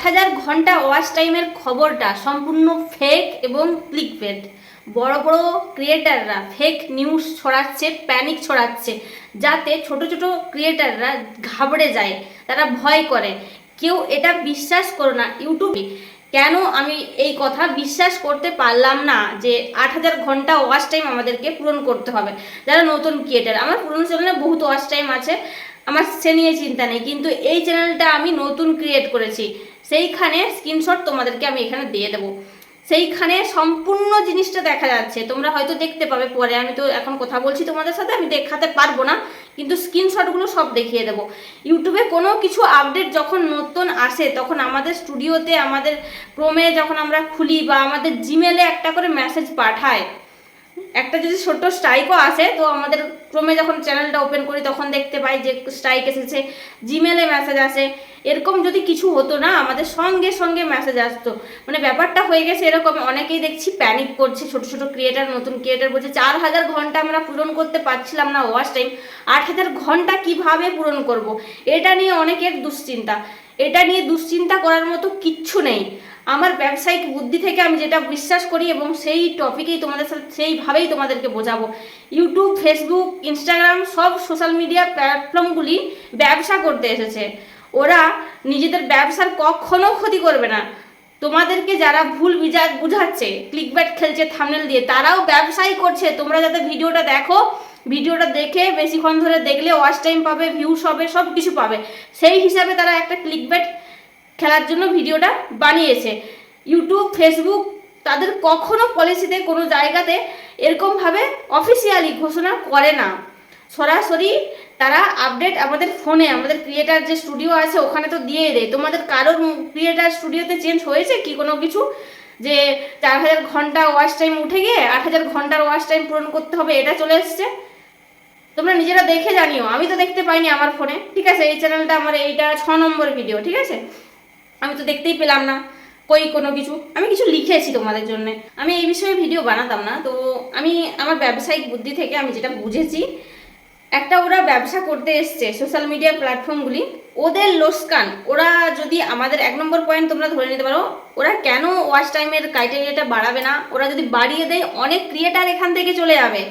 8,000 ঘন্টা ওয়াচ টাইমের খবরটা সম্পূর্ণ ফেক এবং ক্লিকবেট। বড় বড় ক্রিয়েটাররা ফেক নিউজ ছড়াচ্ছে, প্যানিক ছড়াচ্ছে, যাতে ছোট ছোট ক্রিয়েটাররা ঘাবড়ে যায়, তারা ভয় করে। কেউ এটা বিশ্বাস করো না। ইউটিউবে কেন আমি এই কথা বিশ্বাস করতে পারলাম না যে 8,000 ঘন্টা ওয়াচ টাইম আমাদেরকে পূরণ করতে হবে যারা নতুন ক্রিয়েটার। আমার পুরনো চ্যানেলে বহুত ওয়াচ টাইম আছে, আমার সে নিয়ে চিন্তা নেই, কিন্তু এই চ্যানেলটা আমি নতুন ক্রিয়েট করেছি, সেইখানে স্ক্রিনশট তোমাদেরকে আমি এখানে দিয়ে দেবো। সেইখানে সম্পূর্ণ জিনিসটা দেখা যাচ্ছে, তোমরা হয়তো দেখতে পাবে পরে। আমি তো এখন কথা বলছি তোমাদের সাথে, আমি দেখাতে পারবো না, কিন্তু স্ক্রিনশটগুলো সব দেখিয়ে দেবো। ইউটিউবে কোনো কিছু আপডেট যখন নতুন আসে তখন আমাদের স্টুডিওতে, আমাদের ক্রোমে যখন আমরা খুলি বা আমাদের জিমেলে একটা করে মেসেজ পাঠায়, একটা যদি ছোট্ট স্ট্রাইকও আসে তো আমাদের ক্রোমে যখন চ্যানেলটা ওপেন করি তখন দেখতে পাই যে স্ট্রাইক এসেছে, জিমেলে মেসেজ আসে। এরকম যদি কিছু হতো না, আমাদের সঙ্গে সঙ্গে মেসেজ আসতো। মানে ব্যাপারটা হয়ে গেছে এরকম, অনেকেই দেখছি প্যানিক করছে, ছোট ছোট ক্রিয়েটার, নতুন ক্রিয়েটার বলছে 4,000 ঘন্টা আমরা পূরণ করতে পারছিলাম না ওয়াচ টাইম, 8,000 ঘন্টা কিভাবে পূরণ করব। এটা নিয়ে অনেকের দুশ্চিন্তা। এটা নিয়ে দুশ্চিন্তা করার মতো কিচ্ছু নেই। আমার ব্যবসায়িক বুদ্ধি থেকে আমি যেটা বিশ্বাস করি এবং সেই টপিকেই তোমাদের সাথে সেইভাবেই তোমাদেরকে বোঝাবো। ইউটিউব, ফেসবুক, ইনস্টাগ্রাম সব সোশ্যাল মিডিয়া প্ল্যাটফর্মগুলি ব্যবসা করতে এসেছে। ওরা নিজেদের ব্যবসার কখনো ক্ষতি করবে না। তোমাদেরকে যারা ভুল বুঝাচ্ছে, ক্লিকব্যাট খেলছে থাম্বনেল দিয়ে, তারাও ব্যবসাই করছে। তোমরা যাতে ভিডিওটা দেখো, ভিডিওটা দেখে বেশিক্ষণ ধরে দেখলে ওয়াচ টাইম পাবে, ভিউস হবে, সব কিছু পাবে, সেই হিসাবে তারা একটা ক্লিকব্যাট খেলার জন্য ভিডিওটা বানিয়েছে। ইউটিউব, ফেসবুক তাদের কখনো পলিসিতে কোনো জায়গাতে এরকমভাবে অফিসিয়ালি ঘোষণা করে না। সরাসরি তারা আপডেট আমাদের ফোনে, আমাদের ক্রিয়েটার যে স্টুডিও আছে ওখানে তো দিয়ে দেয়। তোমাদের কারোর ক্রিয়েটার স্টুডিওতে চেঞ্জ হয়েছে কি কোনো কিছু যে 4,000 ঘন্টা ওয়াচ টাইম উঠে গিয়ে 8,000 ঘন্টার ওয়াচ টাইম পূরণ করতে হবে এটা চলে এসছে? তোমরা নিজেরা দেখে জানিও, আমি তো দেখতে পাইনি আমার ফোনে। ঠিক আছে, এই চ্যানেলটা আমার, এইটা 6 নম্বর ভিডিও, ঠিক আছে, আমি তো দেখতেই পেলাম না কোনো কিছু। আমি কিছু লিখেছি তোমাদের জন্য, আমি এই বিষয়ে ভিডিও বানাতাম না। তো আমি আমার ব্যবসায়িক বুদ্ধি থেকে আমি যেটা বুঝেছি, একটা ওরা ব্যবসা করতে এসছে সোশ্যাল মিডিয়া প্ল্যাটফর্মগুলি, ওদের লোকসান। ওরা যদি আমাদের 1 নম্বর পয়েন্ট তোমরা ধরে নিতে পারো, ওরা কেন ওয়াচ টাইমের ক্রাইটেরিয়াটা বাড়াবে না? ওরা যদি বাড়িয়ে দেয় অনেক ক্রিয়েটার এখান থেকে চলে যাবে,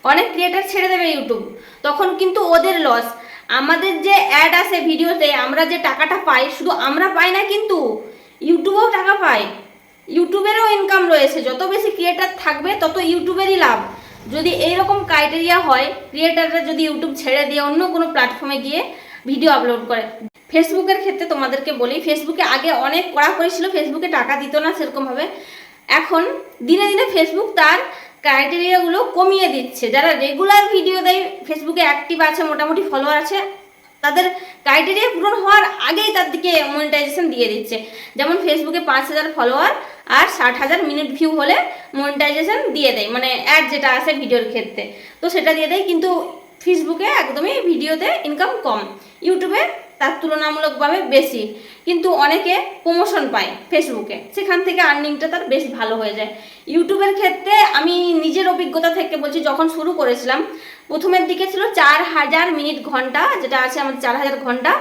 অনেক ক্রিয়েটার ছেড়ে দেবে ইউটিউব, তখন কিন্তু ওদের লস। আমাদের যে অ্যাড আসে ভিডিওতে, আমরা যে টাকাটা পাই, শুধু আমরা পাই না, কিন্তু ইউটিউবেও টাকা পায়, ইউটিউবেরও ইনকাম রয়েছে। যত বেশি ক্রিয়েটার থাকবে তত ইউটিউবেরই লাভ। যদি এইরকম ক্রাইটেরিয়া হয়, ক্রিয়েটাররা যদি ইউটিউব ছেড়ে দিয়ে অন্য কোনো প্ল্যাটফর্মে গিয়ে ভিডিও আপলোড করে। ফেসবুকের ক্ষেত্রে তোমাদেরকে বলি, ফেসবুকে আগে অনেক কড়াকড়ি ছিল, ফেসবুকে টাকা দিত না সেরকমভাবে। এখন দিনে দিনে ফেসবুক তার ক্রাইটেরিয়াগুলো কমিয়ে দিচ্ছে। যারা রেগুলার ভিডিও দেয়, ফেসবুকে অ্যাক্টিভ আছে, মোটামুটি ফলোয়ার আছে, তাদের ক্রাইটেরিয়া পূরণ হওয়ার আগেই তার দিকে মনিটাইজেশন দিয়ে দিচ্ছে। যেমন ফেসবুকে 5,000 ফলোয়ার আর 60,000 মিনিট ভিউ হলে মনিটাইজেশন দিয়ে দেয়, মানে অ্যাড যেটা আসে ভিডিওর ক্ষেত্রে, তো সেটা দিয়ে দেয়। কিন্তু ফেসবুকে একদমই ভিডিওতে ইনকাম কম, ইউটিউবে তার তুলনামূলকভাবে বেশি। কিন্তু অনেকে প্রমোশন পায় ফেসবুকে, সেখান থেকে আর্নিংটা তার বেশ ভালো হয়ে যায়। ইউটিউবের ক্ষেত্রে আমি নিজের অভিজ্ঞতা থেকে বলছি, যখন শুরু করেছিলাম প্রথমের দিকে ছিল 4,000 মিনিট ঘন্টা, যেটা আছে আমাদের 4,000 ঘন্টা,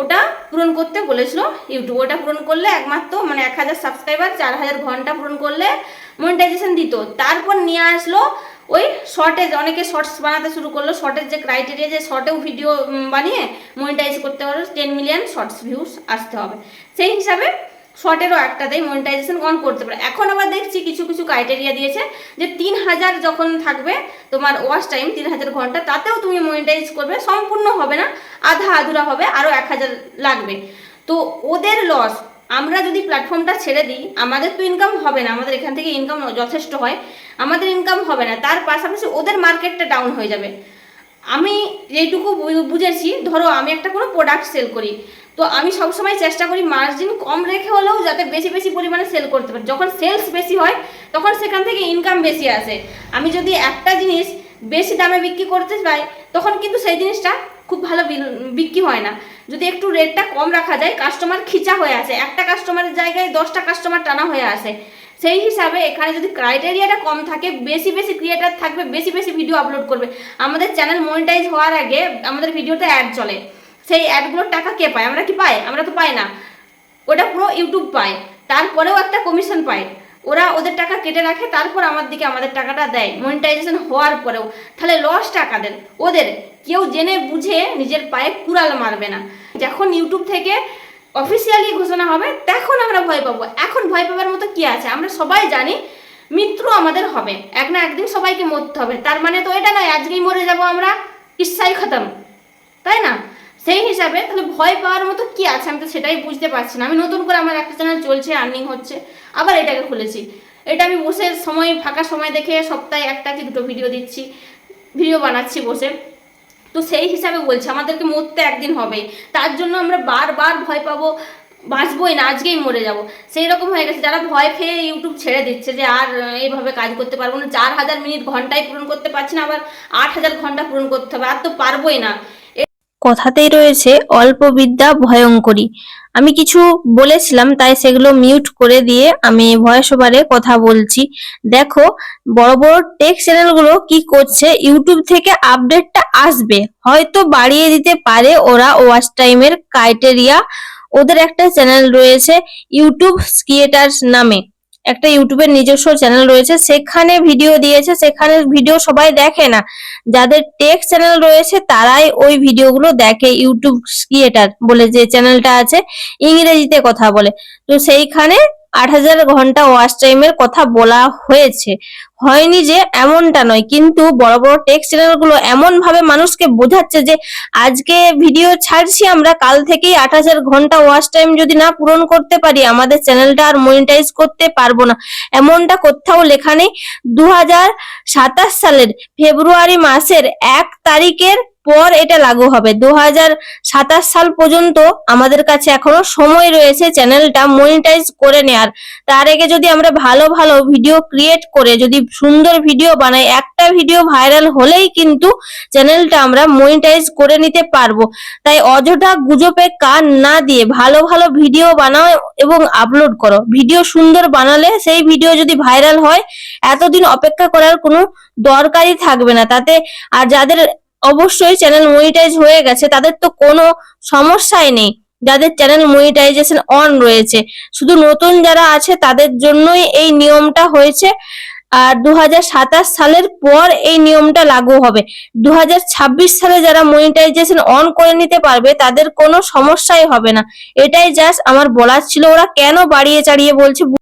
ওটা পূরণ করতে বলেছিল ইউটিউব। ওটা পূরণ করলে একমাত্র মানে 1,000 সাবস্ক্রাইবার 4,000 ঘন্টা পূরণ করলে মনিটাইজেশন দিত। তারপর নিয়ে আসলো ওই শর্টেজ, অনেকে শর্টস বানাতে শুরু করলো। শর্টের যে ক্রাইটেরিয়া, যে শর্টেও ভিডিও বানিয়ে মনিটাইজ করতে হবে, 10 মিলিয়ন শর্টস ভিউস আসতে হবে, সেই হিসাবে শর্টেরও একটা দেয়, মনিটাইজেশন অন করতে পারে। এখন আবার দেখছি কিছু কিছু ক্রাইটেরিয়া দিয়েছে যে 3,000 যখন থাকবে তোমার ওয়াচ টাইম, 3,000 ঘন্টা, তাতেও তুমি মনিটাইজ করবে, সম্পূর্ণ হবে না, আধা আধুরা হবে, আরও 1,000 লাগবে। তো ওদের লস। আমরা যদি প্ল্যাটফর্মটা ছেড়ে দিই, আমাদের তো ইনকাম হবে না, আমাদের এখান থেকে ইনকাম যথেষ্ট হয়, আমাদের ইনকাম হবে না, তার পাশাপাশি ওদের মার্কেটটা ডাউন হয়ে যাবে। আমি যেটুকু বুঝেছি, ধরো আমি একটা কোনো প্রোডাক্ট সেল করি, তো আমি সবসময় চেষ্টা করি মার্জিন কম রেখে হলেও যাতে বেশি বেশি পরিমাণে সেল করতে পারি। যখন সেলস বেশি হয় তখন সেখান থেকে ইনকাম বেশি আসে। আমি যদি একটা জিনিস বেশি দামে বিক্রি করতে চাই, তখন কিন্তু সেই জিনিসটা খুব ভালো বিক্রি হয় না। যদি একটু রেটটা কম রাখা যায়, কাস্টমার খিচা হয়ে আসে, একটা কাস্টমারের জায়গায় 10টা কাস্টমার টানা হয়ে আসে। সেই হিসাবে এখানে যদি ক্রাইটেরিয়াটা কম থাকে, বেশি বেশি ক্রিয়েটার থাকবে, বেশি বেশি ভিডিও আপলোড করবে। আমাদের চ্যানেল মনিটাইজ হওয়ার আগে আমাদের ভিডিওতে অ্যাড চলে, সেই অ্যাডগুলোর টাকা কে পায়? আমরা কি পাই? আমরা তো পাই না। ওটা পুরো ইউটিউব পায়, তারপরেও একটা কমিশন পায়। ওরা ওদের টাকা কেটে রাখে, তারপর আমাদের টাকাটা দেয় মনিটাইজেশন হওয়ার পরেও। তাহলে লস টাকাদের ওদের। কেউ জেনে বুঝে নিজের পায়ে কুড়াল মারবে না। যখন ইউটিউব থেকে অফিসিয়ালি ঘোষণা হবে তখন আমরা ভয় পাবো। এখন ভয় পাবার মতো কি আছে? আমরা সবাই জানি মৃত্যু আমাদের হবে, এক না একদিন সবাইকে মরতে হবে। তার মানে তো এটা নয় আজকেই মরে যাব আমরা, কিস্সাই খতম, তাই না? সেই হিসাবে তাহলে ভয় পাওয়ার মতো কি আছে? আমি তো সেটাই বুঝতে পারছি না। আমি নতুন করে আমার একটা চ্যানেল চলছে, আর্নিং হচ্ছে, আবার এটাকে খুলেছি। এটা আমি বসে ফাঁকা সময় দেখে সপ্তাহে একটা কি দুটো ভিডিও বানাচ্ছি বসে। তো সেই হিসাবে বলছি আমাদেরকে মরতে একদিন হবে, তার জন্য আমরা বারবার ভয় পাবো, বাঁচবোই না, আজকেই মরে যাব, সেই রকম হয়ে গেছে। যারা ভয় পেয়ে ইউটিউব ছেড়ে দিচ্ছে যে আর এইভাবে কাজ করতে পারবো না, 4000 মিনিট ঘন্টায় পূরণ করতে পারছি না, আবার 8000 ঘন্টা পূরণ করতে হবে, আর তো পারবোই না। কথাতেই রয়েছে অল্প বিদ্যা ভয়ঙ্করী। আমি কিছু বলেছিলাম তাই সেগুলো মিউট করে দিয়ে আমি ভয়েস ওভারে কথা বলছি। দেখো বড় বড় টেক চ্যানেলগুলো কি করছে, ইউটিউব থেকে আপডেটটা আসবে, হয়তো বাড়িয়ে দিতে পারে ওরা ওয়াচ টাইমের ক্রাইটেরিয়া। ওদের একটা চ্যানেল রয়েছে ইউটিউব ক্রিয়েটার্স নামে, একটা ইউটিউবের নিজস্ব চ্যানেল রয়েছে, সেখানে ভিডিও দিয়েছে। সেখানে ভিডিও সবাই দেখে না, যাদের টেক চ্যানেল রয়েছে তারাই ওই ভিডিওগুলো দেখে। ইউটিউব ক্রিয়েটার বলে যে চ্যানেলটা আছে, ইংরেজিতে কথা বলে। তো সেইখানে 8000 ঘন্টা ওয়াচ টাইমের কথা বলা হয়েছে, হয়নি যে এমনটা নয়। কিন্তু বড় বড় টেক চ্যানেলগুলো এমন ভাবে মানুষকে বোঝাচ্ছে যে আজকে ভিডিও ছাড়ছি আমরা, কাল থেকেই 8000 ঘন্টা ওয়াচ টাইম যদি না পূরণ করতে পারি আমাদের চ্যানেলটা আর মনিটাইজ করতে পারবো না। এমনটা কোথাও লেখা নেই। 2027 সালের ফেব্রুয়ারি মাসের 1 তারিখের পর এটা লাগু হবে। 2027 সাল পর্যন্ত আমাদের কাছে এখনো সময় রয়েছে চ্যানেলটা মনিটাইজ করে নেয়ার। তার আগে যদি আমরা ভালো ভালো ভিডিও ক্রিয়েট করে যদি সুন্দর ভিডিও বানাই, একটা ভিডিও ভাইরাল হলেই কিন্তু চ্যানেলটা আমরা মনিটাইজ করে নিতে পারবো। তাই অযথা গুজবে কান না দিয়ে ভালো ভালো ভিডিও বানাও এবং আপলোড করো। ভিডিও সুন্দর বানালে সেই ভিডিও যদি ভাইরাল হয় এতদিন অপেক্ষা করার কোনো দরকারই থাকবে না তাতে। আর যাদের অবশ্যই চ্যানেল মনিটাইজ হয়ে গেছে তাদের তো কোনো সমস্যাই নেই, যাদের চ্যানেল মনিটাইজেশন অন রয়েছে। শুধু নতুন যারা আছে তাদের জন্যই এই নিয়মটা হয়েছে। আর 2027 সালের পর এই নিয়মটা লাগু হবে। 2026 সালে যারা মনিটাইজেশন অন করে নিতে পারবে তাদের কোনো সমস্যাই হবে না। এটাই জাস্ট আমার বলার ছিল। ওরা কেন বাড়িয়ে চাড়িয়ে বলছে